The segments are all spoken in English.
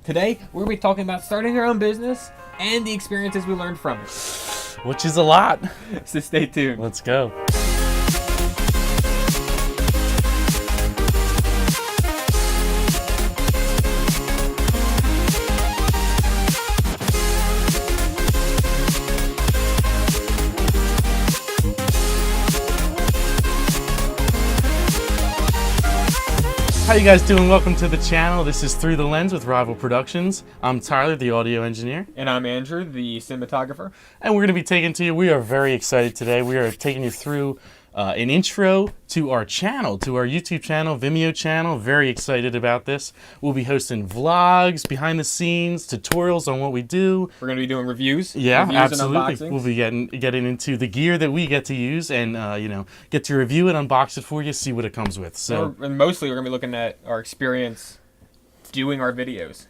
Today, we're going to be talking about starting our own business and the experiences we learned from it. Which is a lot. So stay tuned. Let's go. How you guys doing? Welcome to the channel. This is Through the Lens with Rival Productions. I'm Tyler, the audio engineer. And I'm Andrew, the cinematographer. And we're going to be taking to you, we are very excited today. We are taking you through an intro to our channel, to our YouTube channel, Vimeo channel. Very excited about this. We'll be hosting vlogs, behind the scenes, tutorials on what we do. We're going to be doing reviews. Yeah, reviews absolutely. We'll be getting into the gear that we get to use and, get to review it, unbox it for you, see what it comes with. And mostly we're going to be looking at our experience doing our videos.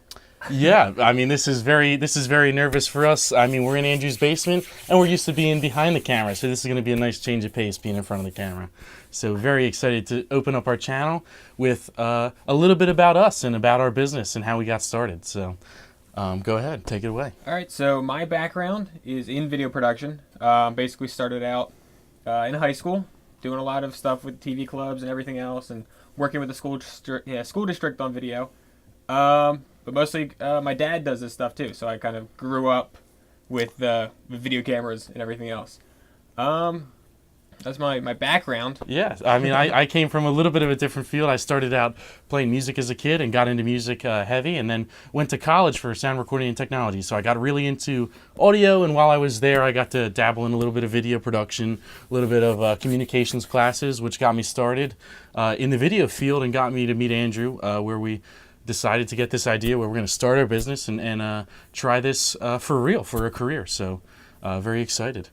Yeah, I mean, this is very nervous for us. I mean, we're in Andrew's basement, and we're used to being behind the camera, so this is going to be a nice change of pace being in front of the camera. So very excited to open up our channel with a little bit about us and about our business and how we got started. So go ahead, take it away. All right, so my background is in video production. Basically started out in high school, doing a lot of stuff with TV clubs and everything else, and working with the school district on video. But mostly, my dad does this stuff too, so I kind of grew up with video cameras and everything else. That's my background. Yeah, I mean, I came from a little bit of a different field. I started out playing music as a kid and got into music heavy, and then went to college for sound recording and technology. So I got really into audio, and while I was there, I got to dabble in a little bit of video production, a little bit of communications classes, which got me started in the video field and got me to meet Andrew, where we decided to get this idea where we're going to start our business and try this for real, for a career. So very excited.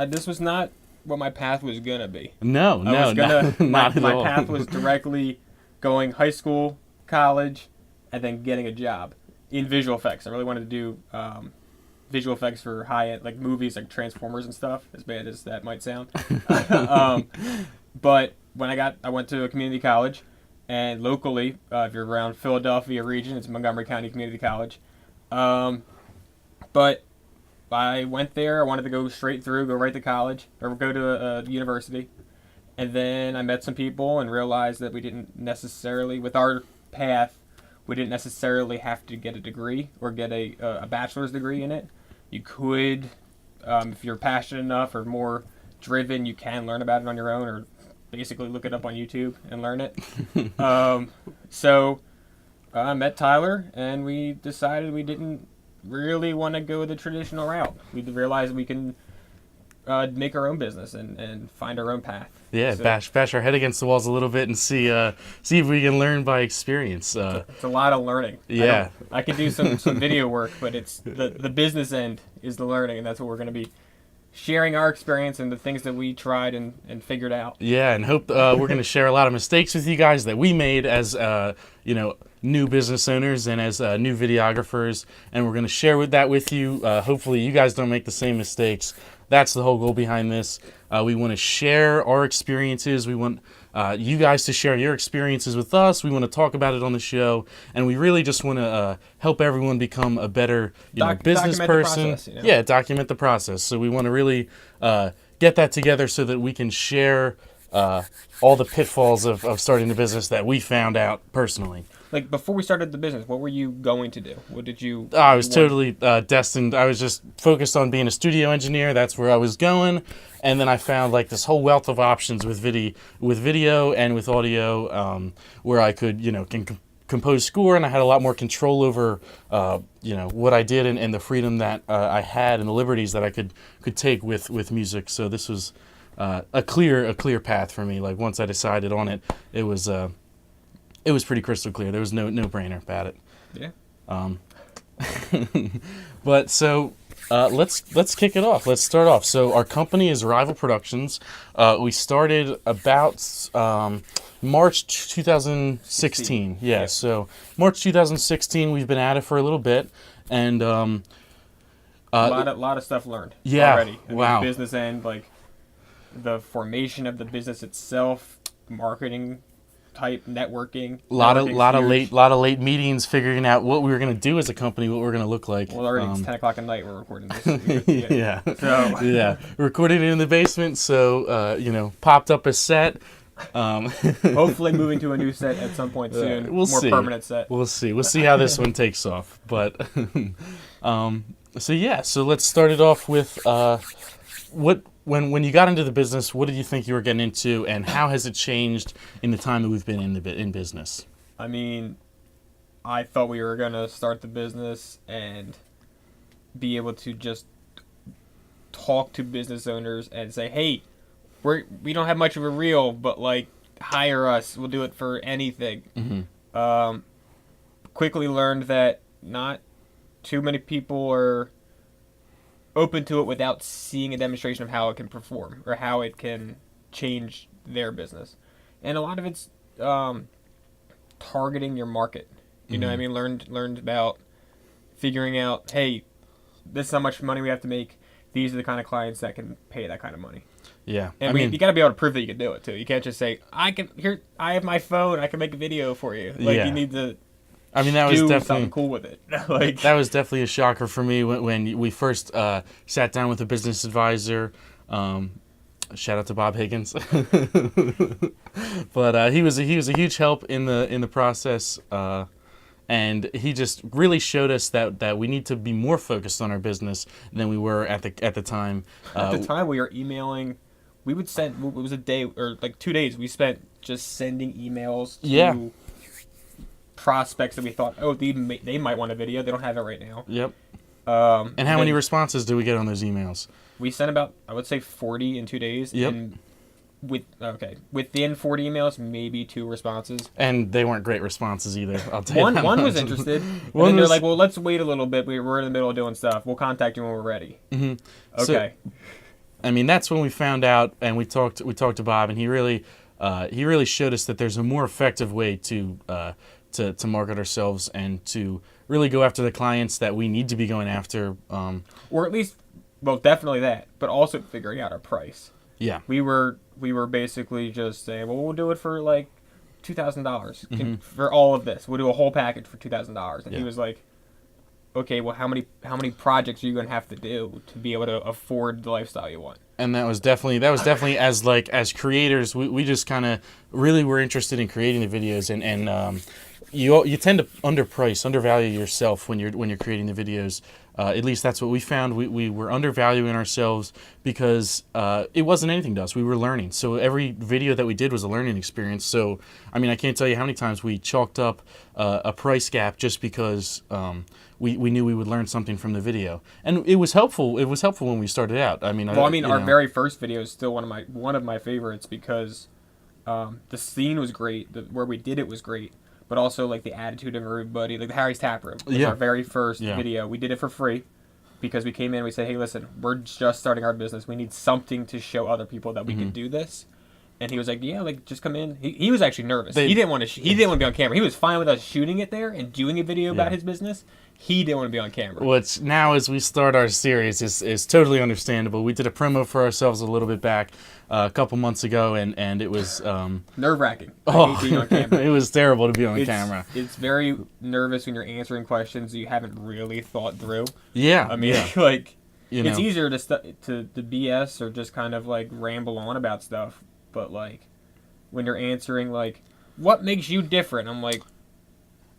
This was not what my path was going to be. Not at all. My path was directly going high school, college, and then getting a job in visual effects. I really wanted to do visual effects for high-end, like movies, like Transformers and stuff, as bad as that might sound. But when I went to a community college. And locally, if you're around Philadelphia region, it's Montgomery County Community College. But I went there. I wanted to go straight through, go right to college, or go to a university. And then I met some people and realized that we didn't necessarily, with our path, we didn't necessarily have to get a degree or get a bachelor's degree in it. You could, if you're passionate enough or more driven, you can learn about it on your own or basically look it up on YouTube and learn it. So I met Tyler, and we decided we didn't really want to go the traditional route. We realized we can make our own business and find our own path. Yeah, so, bash our head against the walls a little bit and see if we can learn by experience. It's a lot of learning. Yeah. I could do some video work, but it's the business end is the learning, and that's what we're going to be sharing our experience and the things that we tried and figured out. Yeah, and hope we're going to share a lot of mistakes with you guys that we made as new business owners and as new videographers, and we're going to share that with you. Hopefully you guys don't make the same mistakes. That's the whole goal behind this. We want to share our experiences. We want you guys to share your experiences with us. We want to talk about it on the show, and we really just want to help everyone become a better business person. Process, Yeah, document the process. So we want to really get that together so that we can share all the pitfalls of starting the business that we found out personally. Like, before we started the business, what were you going to do? What did you... I was totally destined. I was just focused on being a studio engineer. That's where I was going. And then I found like this whole wealth of options with video and with audio, where I could, compose score, and I had a lot more control over, what I did and the freedom that I had and the liberties that I could take with music. So this was a clear path for me. Like, once I decided on it, it was pretty crystal clear. There was no brainer about it. Yeah. But so let's kick it off. Let's start off. So our company is Rival Productions. We started about March 2016. Yeah. So March 2016. We've been at it for a little bit, and a lot of stuff learned. Yeah. Already. Wow. The business end, like the formation of the business itself, marketing type networking. A lot of Networking's huge. late meetings figuring out what we were going to do as a company, what we were going to look like. Well, already it's 10 o'clock at night. We're recording this. Yeah. So Yeah, recorded it in the basement, so popped up a set. hopefully moving to a new set at some point soon. We'll More see. permanent set. We'll see how this one takes off. But so let's start it off with when you got into the business, what did you think you were getting into, and how has it changed in the time that we've been in business? I mean, I thought we were gonna start the business and be able to just talk to business owners and say, "Hey, we don't have much of a reel, but like hire us. We'll do it for anything." Mm-hmm. Quickly learned that not too many people are open to it without seeing a demonstration of how it can perform or how it can change their business, and a lot of it's targeting your market. You know what I mean? Learned about figuring out, hey, this is how much money we have to make. These are the kind of clients that can pay that kind of money. Yeah, And you got to be able to prove that you can do it too. You can't just say, I have my phone, I can make a video for you. Like Yeah. you need to that was do definitely something cool with it. Like that was definitely a shocker for me when we first sat down with a business advisor. Shout out to Bob Higgins, but he was a huge help in the process, and he just really showed us that we need to be more focused on our business than we were at the time. at the time we were emailing. We would send. It was a day or like 2 days. We spent just sending emails to Yeah. prospects that we thought, oh, they might want a video. They don't have it right now. Yep. And how then many responses did we get on those emails? We sent about, I would say, 40 in 2 days. Yep. And within 40 emails, maybe 2 responses. And they weren't great responses either. I'll tell you that One was much. interested. And One then they're was- like, well, let's wait a little bit. We're in the middle of doing stuff. We'll contact you when we're ready. Mm-hmm. Okay. I mean, that's when we found out, and we talked to Bob, and he really showed us that there's a more effective way to market ourselves and to really go after the clients that we need to be going after. Or at least, well, definitely that, but also figuring out our price. Yeah. We were basically just saying, well, we'll do it for like $2,000 for all of this. We'll do a whole package for $2,000. And he Yeah. was like, okay, well, how many projects are you going to have to do to be able to afford the lifestyle you want? And that was definitely as creators, we just kind of really were interested in creating the videos, and you tend to undervalue yourself when you're creating the videos. At least that's what we found. We were undervaluing ourselves because it wasn't anything to us. We were learning. So every video that we did was a learning experience. So, I mean, I can't tell you how many times we chalked up a price gap just because we knew we would learn something from the video. And it was helpful. It was helpful when we started out. I mean, Our very first video is still one of my favorites because the scene was great. Where we did it was great. But also, like, the attitude of everybody. Like, the Harry's Tap Room was our very first video. We did it for free because we came in and we said, hey, listen, we're just starting our business. We need something to show other people that we can do this. And he was like, yeah, like, just come in. He was actually nervous. He didn't want to be on camera. He was fine with us shooting it there and doing a video about his business. He didn't want to be on camera. Which now, as we start our series, is totally understandable. We did a promo for ourselves a little bit back a couple months ago, and it was nerve-wracking. I hate being on camera. It was terrible to be on camera. It's very nervous when you're answering questions you haven't really thought through. Yeah, I mean, yeah. like, You it's know. easier to BS or just kind of like ramble on about stuff, but like when you're answering like, what makes you different? I'm like,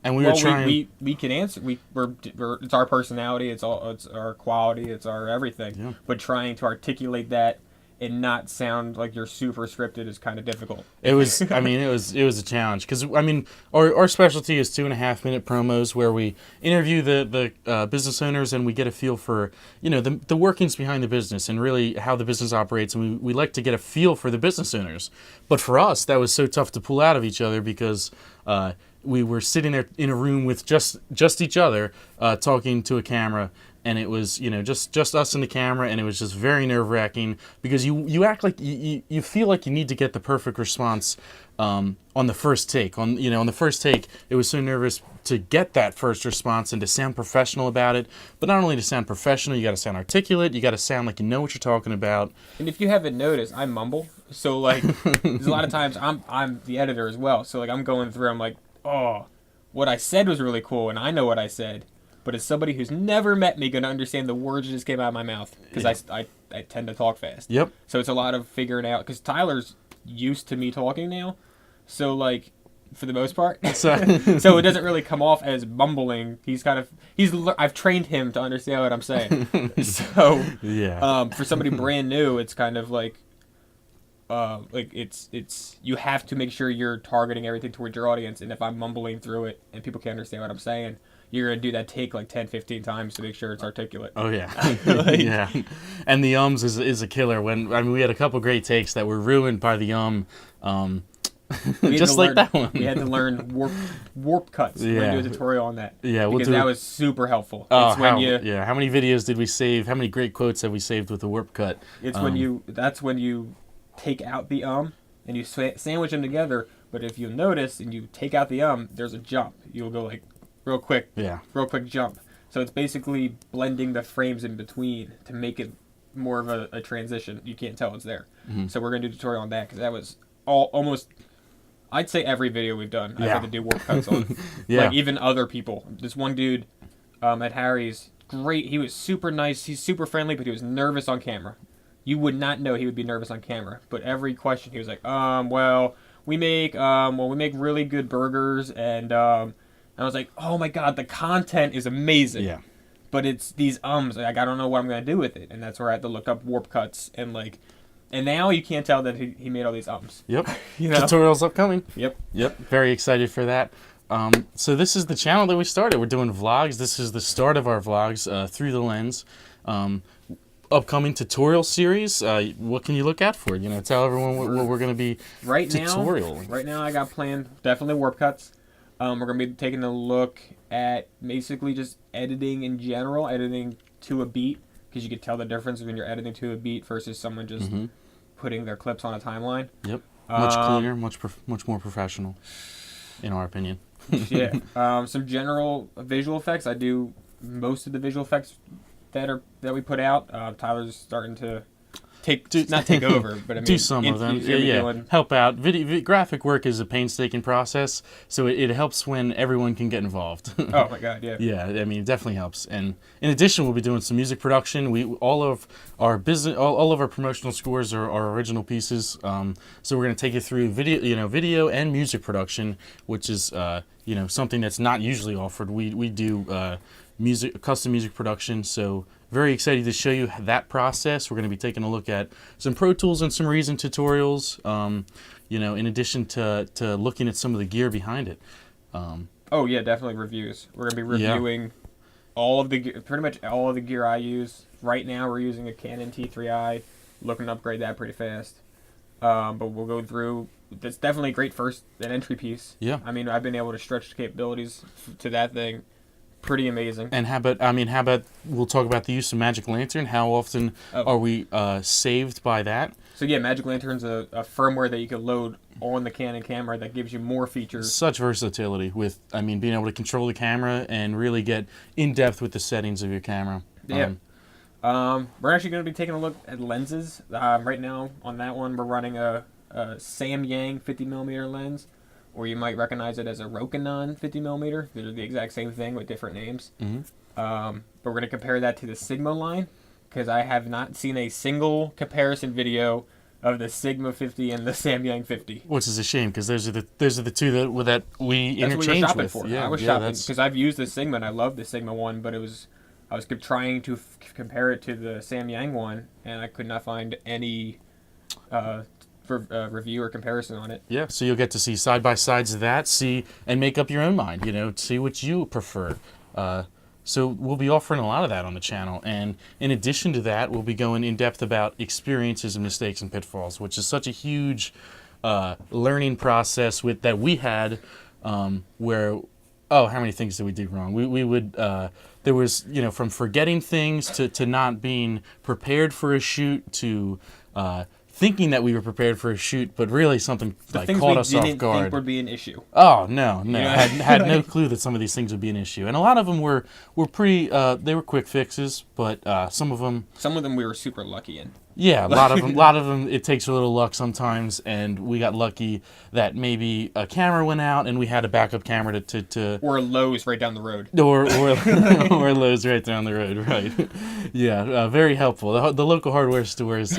And we were trying. we can answer. We're it's our personality. It's our quality. It's our everything. Yeah. But trying to articulate that and not sound like you're super scripted is kind of difficult. It was. I mean, it was a challenge because I mean, our specialty is 2.5-minute promos where we interview the business owners and we get a feel for the workings behind the business and really how the business operates, and we like to get a feel for the business owners. But for us, that was so tough to pull out of each other because we were sitting there in a room with just each other talking to a camera and it was, you know, just us and the camera, and it was just very nerve-wracking because you act like you feel like you need to get the perfect response on the first take. On the first take, it was so nervous to get that first response and to sound professional about it. But not only to sound professional, you got to sound articulate. You got to sound like you know what you're talking about. And if you haven't noticed, I mumble. So like, there's a lot of times I'm the editor as well. So like, I'm going through. I'm like, oh, what I said was really cool, and I know what I said. But is somebody who's never met me going to understand the words that just came out of my mouth? Because I tend to talk fast. Yep. So it's a lot of figuring out. Because Tyler's used to me talking now. So like, for the most part. So it doesn't really come off as mumbling. I've trained him to understand what I'm saying. So yeah. for somebody brand new, it's kind of like it's you have to make sure you're targeting everything towards your audience. And if I'm mumbling through it and people can't understand what I'm saying, you're going to do that take like 10, 15 times to make sure it's articulate. Oh, yeah. Yeah. And the ums is a killer. We had a couple great takes that were ruined by the just like that one. We had to learn warp cuts. We're going to do a tutorial on that. Yeah, because that was super helpful. Oh, how many videos did we save? How many great quotes have we saved with the warp cut? It's that's when you take out the and you sandwich them together. But if you notice and you take out the there's a jump. You'll go like real quick jump. So it's basically blending the frames in between to make it more of a transition. You can't tell it's there. Mm-hmm. So we're going to do a tutorial on that because that was almost, I'd say every video we've done, I've had to do warp cuts on. Yeah. Like even other people. This one dude at Harry's, great. He was super nice. He's super friendly, but he was nervous on camera. You would not know he would be nervous on camera. But every question he was like, we make really good burgers, and I was like, oh my god, the content is amazing. Yeah. But it's these like I don't know what I'm gonna do with it, and that's where I had to look up warp cuts and now you can't tell that he made all these Yep. You know? Tutorials upcoming. Yep. Very excited for that. So this is the channel that we started. We're doing vlogs. This is the start of our vlogs through the lens. Upcoming tutorial series. What can you look out for? Tell everyone what we're going to be tutorial. Right now, I got planned definitely warp cuts. We're going to be taking a look at basically just editing in general, editing to a beat, because you could tell the difference when you're editing to a beat versus someone just putting their clips on a timeline. Yep. Much cleaner, much more professional, in our opinion. Yeah. Some general visual effects. I do most of the visual effects that we put out. Tyler's starting to not take over, but I mean, do some of them. Yeah. Help out. Graphic work is a painstaking process, so it helps when everyone can get involved. Oh my god, yeah. Yeah, I mean, it definitely helps. And in addition, we'll be doing some music production. All of our promotional scores are original pieces. So we're going to take you through video and music production, which is something that's not usually offered. We do custom music production, so very excited to show you that process. We're going to be taking a look at some Pro Tools and some Reason tutorials, in addition to looking at some of the gear behind it. Oh yeah, definitely reviews. We're going to be reviewing pretty much all of the gear I use. Right now we're using a Canon T3i, looking to upgrade that pretty fast. But we'll go through. That's definitely a great an entry piece. Yeah. I mean, I've been able to stretch the capabilities to that thing. Pretty amazing. And how about we'll talk about the use of Magic Lantern. How often are we saved by that? So yeah, Magic Lantern's a firmware that you can load on the Canon camera that gives you more features. Such versatility with, being able to control the camera and really get in depth with the settings of your camera. Yeah. We're actually going to be taking a look at lenses. Right now on that one, we're running a Samyang 50mm lens. Or you might recognize it as a Rokinon 50mm. They're the exact same thing with different names. Mm-hmm. But we're going to compare that to the Sigma line, because I have not seen a single comparison video of the Sigma 50 and the Samyang 50. Which is a shame, because those are the two that we That's interchange what we were shopping with. For. Yeah, I was shopping because I've used the Sigma and I love the Sigma one, but I was trying to compare it to the Samyang one, and I could not find any review or comparison on it. Yeah, so you'll get to see side by sides of that, and make up your own mind. See what you prefer. So we'll be offering a lot of that on the channel, and in addition to that, we'll be going in depth about experiences and mistakes and pitfalls, which is such a huge learning process that we had, where Oh, how many things did we do wrong? We would there was, you know, from forgetting things to not being prepared for a shoot to thinking that we were prepared for a shoot, but really something The like things caught we us off didn't think guard. would be an issue. Oh no, no, You know? had no clue that some of these things would be an issue, and a lot of them were pretty. They were quick fixes, but some of them, Some of them we were super lucky in. yeah, a lot of them. It takes a little luck sometimes, and we got lucky that maybe a camera went out, and we had a backup camera to Or Lowe's right down the road. or or Lowe's right down the road, right? Yeah, very helpful. The local hardware store is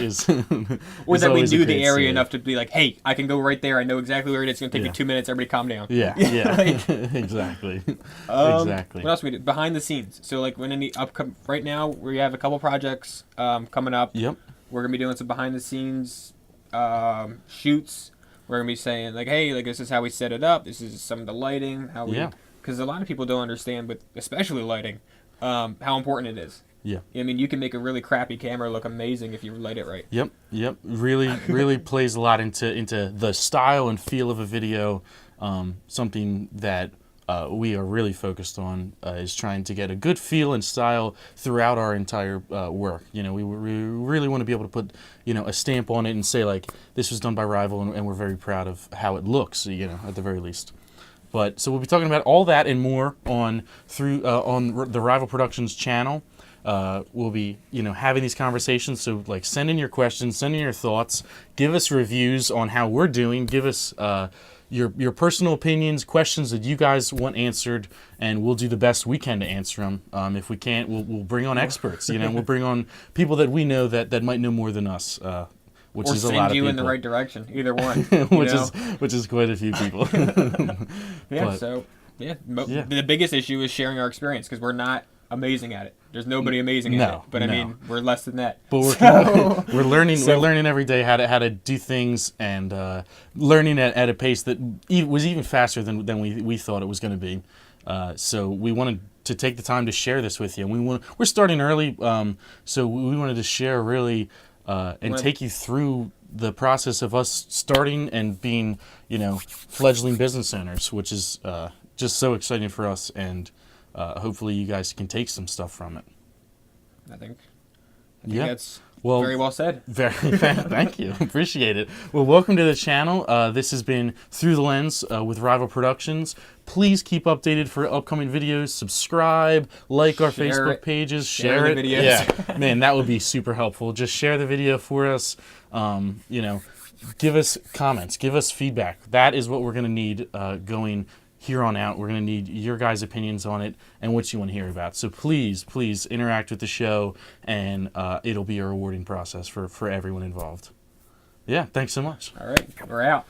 Or is that we always a knew the great area save. enough to be like, hey, I can go right there. I know exactly where it is. It's going to take Yeah. me 2 minutes. Everybody calm down. Yeah, yeah, Like, exactly, exactly. What else we do? Behind the scenes. So like when any upcoming, right now we have a couple projects coming up. Yep. We're going to be doing some behind the scenes shoots. We're going to be saying like, hey, like this is how we set it up. This is some of the lighting. How we, Yeah. Because a lot of people don't understand, with especially lighting, how important it is. Yeah. I mean, you can make a really crappy camera look amazing if you light it right. Yep, yep. Really plays a lot into the style and feel of a video. Something that we are really focused on is trying to get a good feel and style throughout our entire work. You know, we really want to be able to put, you know, a stamp on it and say like this was done by Rival, and we're very proud of how it looks. You know, at the very least. But so we'll be talking about all that and more on the Rival Productions channel. We'll be, you know, having these conversations. So like send in your questions, send in your thoughts, give us reviews on how we're doing, give us your personal opinions, questions that you guys want answered, and we'll do the best we can to answer them. If we can't, we'll bring on experts. You know, we'll bring on people that we know that might know more than us. Which Or is a send lot of you people. in the right direction. Either one. you know? which is quite a few people. Yeah, But- so yeah, Yeah. the biggest issue is sharing our experience because we're not amazing at it. There's nobody amazing at No, it, but I no. mean, we're less than that. But So- we're learning So- we're learning every day how to do things, and learning at a pace that was even faster than we thought it was going to be. So we wanted to take the time to share this with you, and we're starting early, so we wanted to share really and take you through the process of us starting and being, you know, fledgling business owners, which is just so exciting for us, and hopefully you guys can take some stuff from it. I think Yeah. that's Well, very well said. Very, thank you. Appreciate it. Well, welcome to the channel. This has been Through the Lens with Rival Productions. Please keep updated for upcoming videos. Subscribe, like our Share Facebook it. pages, Share share the it. videos. Yeah, man, that would be super helpful. Just share the video for us. You know, give us comments, give us feedback. That is what we're going to need going here on out. We're going to need your guys' opinions on it and what you want to hear about. So please interact with the show, and it'll be a rewarding process for everyone involved. Yeah, thanks so much. All right, we're out.